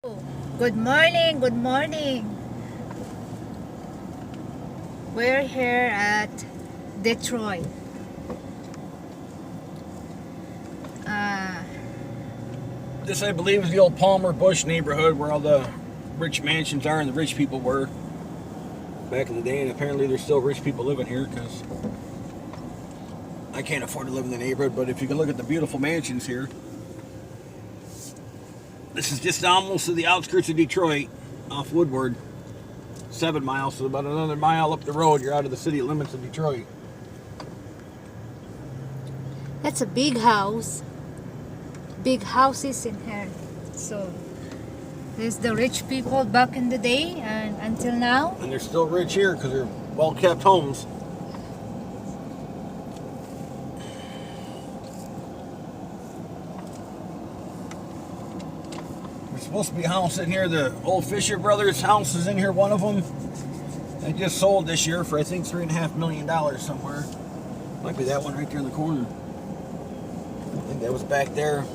Good morning, good morning. We're here at Detroit. Uh, This, I believe, is the old Palmer Bush neighborhood where all the rich mansions are and the rich people were back in the day. And apparently there's still rich people living here because I can't afford to live in the neighborhood. But if you can look at the beautiful mansions here, this is just almost to the outskirts of Detroit off Woodward. 7 miles, so about another mile up the road, you're out of the city limits of Detroit. that's a big house. Big houses in here. So there's the rich people back in the day and until now. And they're still rich here because they're well-kept homes. There's supposed to be a house in here. The old Fisher Brothers house is in here, one of them. They just sold this year for, I think, $3.5 million somewhere. Might be that one right there in the corner. I think that was back there.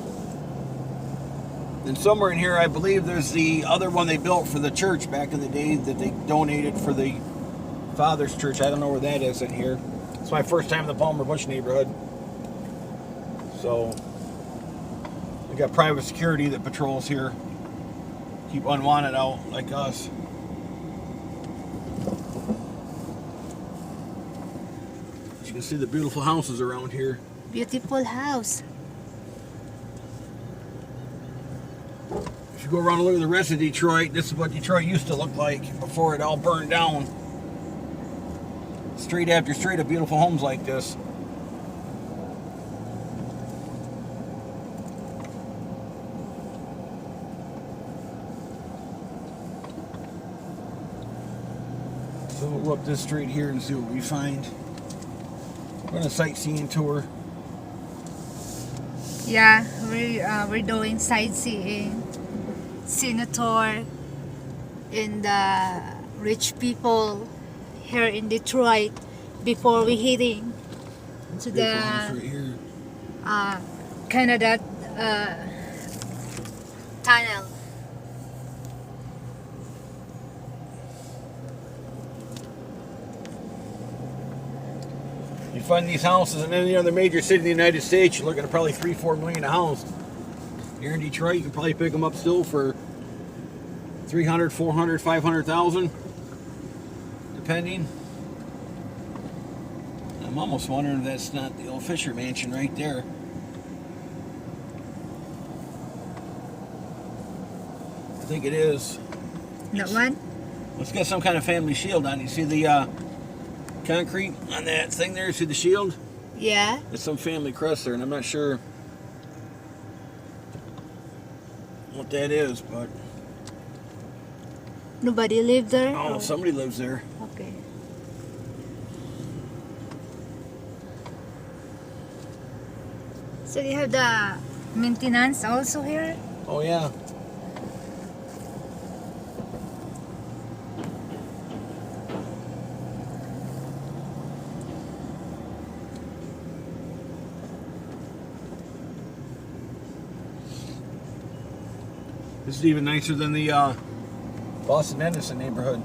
And somewhere in here, I believe there's the other one they built for the church back in the day that they donated for the Father's Church. I don't know where that is in here. It's my first time in the Palmer Bush neighborhood. So, we got private security that patrols here. Keep unwanted out like us. You can see the beautiful houses around here. Beautiful house. If you go around and look at the rest of Detroit, this is what Detroit used to look like before it all burned down. Street after street of beautiful homes like this. So we'll go up this street here and see what we find. We're on a sightseeing tour. Yeah, we're doing sightseeing, senator, and the rich people here in Detroit before we heading to the Right here. Canada tunnel. You find these houses in any other major city in the United States, you're looking at probably $3-4 million a house. Here in Detroit, you can probably pick them up still for 300, 400, 500,000, depending. I'm almost wondering if that's not the old Fisher Mansion right there. I think it is. That one? Let's get some kind of family shield on. You see the concrete on that thing there? See the shield? Yeah. There's some family crest there, and I'm not sure what that is, but Nobody live there? oh, somebody lives there. Okay. So you have the maintenance also here? Oh yeah. This is even nicer than the Boston Edison neighborhood.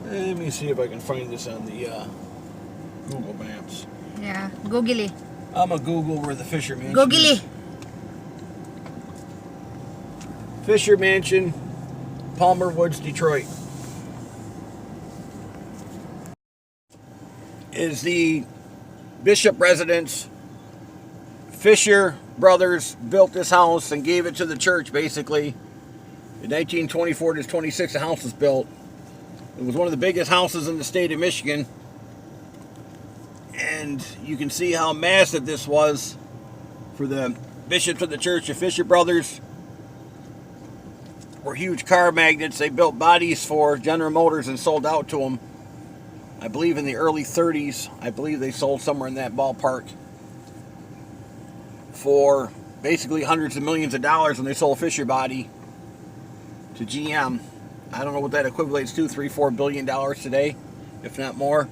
Let me see if I can find this on the Google Maps. Yeah. Googly. I'm a Google where the Fisher Mansion Googly. is. Fisher Mansion, Palmer Woods, Detroit. Is the Bishop residence. Fisher Brothers built this house and gave it to the church, basically. In 1924 to 26, the house was built. It was one of the biggest houses in the state of Michigan. And you can see how massive this was for the bishops of the church. The Fisher Brothers were huge car magnates. They built bodies for General Motors and sold out to them. I believe in the early 30s. I believe they sold somewhere in that ballpark for basically hundreds of millions of dollars when they sold Fisher body to GM. I don't know what that equates to, $3-4 billion today, if not more.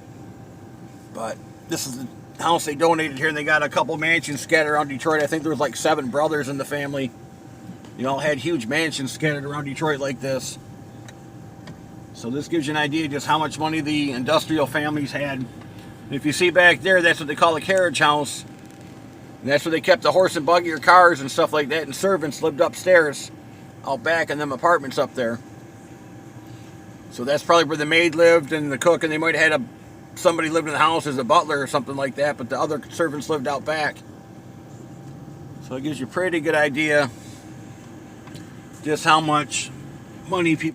But this is the house they donated here, and they got a couple mansions scattered around Detroit. I think there was like 7 brothers in the family. You all had huge mansions scattered around Detroit like this. So this gives you an idea just how much money the industrial families had. If you see back there, that's what they call a carriage house. And that's where they kept the horse and buggy or cars and stuff like that. And servants lived upstairs, out back in them apartments up there. So that's probably where the maid lived and the cook, and they might have had somebody lived in the house as a butler or something like that, but the other servants lived out back. So it gives you a pretty good idea just how much money people